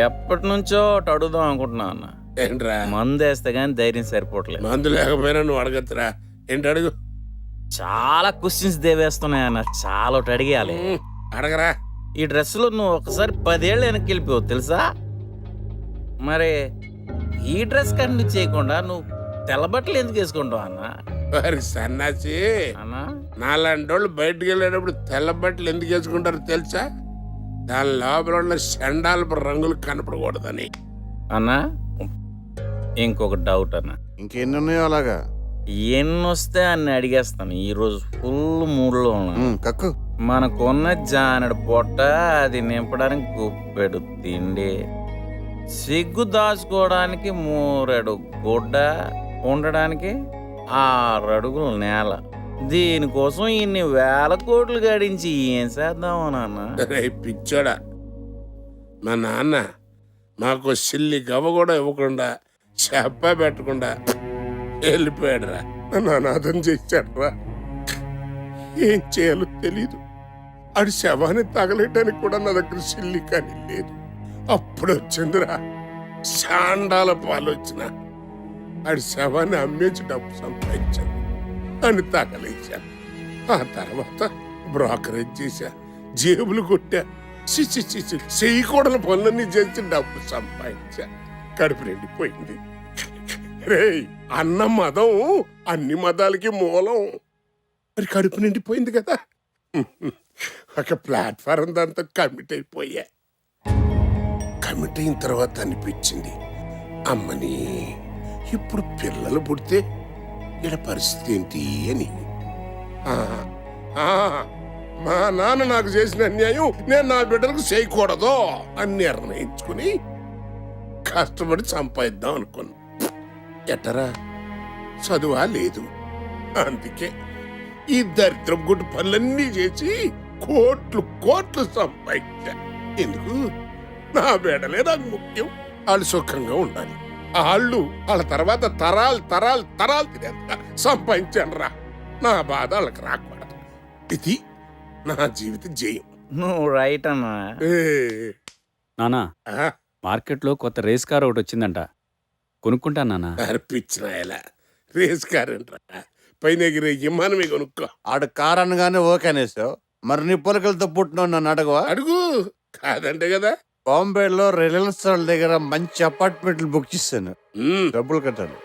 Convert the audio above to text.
ఎప్పటి నుంచో ఒకటి అడుగుదాం అనుకుంటున్నా అన్న. ఏంట్రా? మందు వేస్తే గానీ ధైర్యం సరిపోవట్లేదు. మందు లేకపోయినా నువ్వు అడగచ్చురా. ఏంటి అడుగు? చాలా క్వశ్చన్స్ దేవేస్తున్నాయన్న, చాలా ఒకటి అడిగేయాలి. అడగరా. ఈ డ్రెస్సులో నువ్వు ఒకసారి 10 ఏళ్ళు వెనక్కి వెళ్ళిపోవు తెలుసా? మరి ఈ డ్రెస్ కంటిన్యూ చేయకుండా నువ్వు తెల్లబట్టలు ఎందుకు వేసుకుంటావు అన్న? మరి సన్నాసి, అన్నా నాలాంటోళ్ళు బయటికి వెళ్ళేటప్పుడు తెల్ల బట్టలు ఎందుకు వేసుకుంటారో తెలుసా? దాని లోపల ఉన్న షండాలపు రంగులు కనపడకూడదని. అన్నా ఇంకొక డౌట్ అన్న. ఇంకెన్ని ఉన్నాయో అలాగా? ఎన్ని వస్తే అన్ని అడిగేస్తాను. ఈరోజు ఫుల్ మూడ్లో ఉన్నాను. కక్కు. మనకున్న జానడు పొట్ట, అది నింపడానికి గుప్పెడు తిండి, సిగ్గు దాచుకోవడానికి 3 గుడ్డ, ఉండడానికి 6 అడుగుల నేల. దీనికోసం ఇన్ని వేల కోట్లు గడించి ఏం చేద్దామో నాన్న? రే పిచ్చోడా, మా నాన్న మాకు సిల్లి గవ్వ కూడా ఇవ్వకుండా, చెప్ప పెట్టకుండా వెళ్ళిపోయాడురా. నన్ను అనాథం చేశాడురా. ఏం చేయాలో తెలీదు. ఆడి శవాన్ని తగలేయడానికి కూడా నా దగ్గర సిల్లి కానీ లేదు. అప్పుడు వచ్చిందిరా చాండాల పాలు వచ్చిన. ఆడి శవాన్ని అమ్మేసి డబ్బు సంపాదించాను అని తగలేశాను. ఆ తర్వాత బ్రోకరేజ్ చేశా, జేబులు కొట్టా, చేయకూడని పనులన్నీ చేసి డబ్బు సంపాదించా. కడుపు నిండిపోయింది. రే, అన్న మదం అన్ని మతాలకి మూలం. మరి కడుపు నిండిపోయింది కదా, ఒక ప్లాట్ఫారం దాంతో కమిట్ అయిపోయా. కమిట్ అయిన తర్వాత అనిపించింది, అమ్మని ఇప్పుడు పిల్లలు పుడితే ఇలా పరిస్థితి ఏంటి అని. మా నాన్న నాకు చేసిన అన్యాయం నేను నా బిడ్డలకు చేయకూడదు అని నిర్ణయించుకుని కష్టపడి సంపాదిద్దాం అనుకున్నా. ఎట్టరా, చదువా లేదు. అందుకే ఈ దరిద్రం గుడ్డు పనులన్నీ చేసి కోట్లు సంపాదించా. ఎందుకు? నా బిడ్డలే నాకు ముఖ్యం. వాళ్ళు సుఖంగా ఉండాలి. వాళ్ళ తర్వాత తరాలు తినేంత సంపాదించాను రా. నా బాధ వాళ్ళకి రాకూడదు. ఇది నా జీవిత జయం. నువ్వు రైట్ అన్నా. నానా, మార్కెట్లో కొత్త రేస్ కార్ ఒకటి వచ్చిందంట, కొనుక్కుంటా నానా. అర్పించిన ఎలా రేస్ కార్ అంటారా? పైన ఎగిరే విమానమే కొనుక్కో. ఆడు కార్ అనగానే ఓకే అనేసావు. మరి నీ పొలకలతో పుట్టిన నన్ను అడగవా? అడుగు. కాదంటే కదా. బాంబేలో రిలయన్స్ వాళ్ళ దగ్గర మంచి అపార్ట్మెంట్లు బుక్ చేశాను. డబ్బులు కట్టాలి.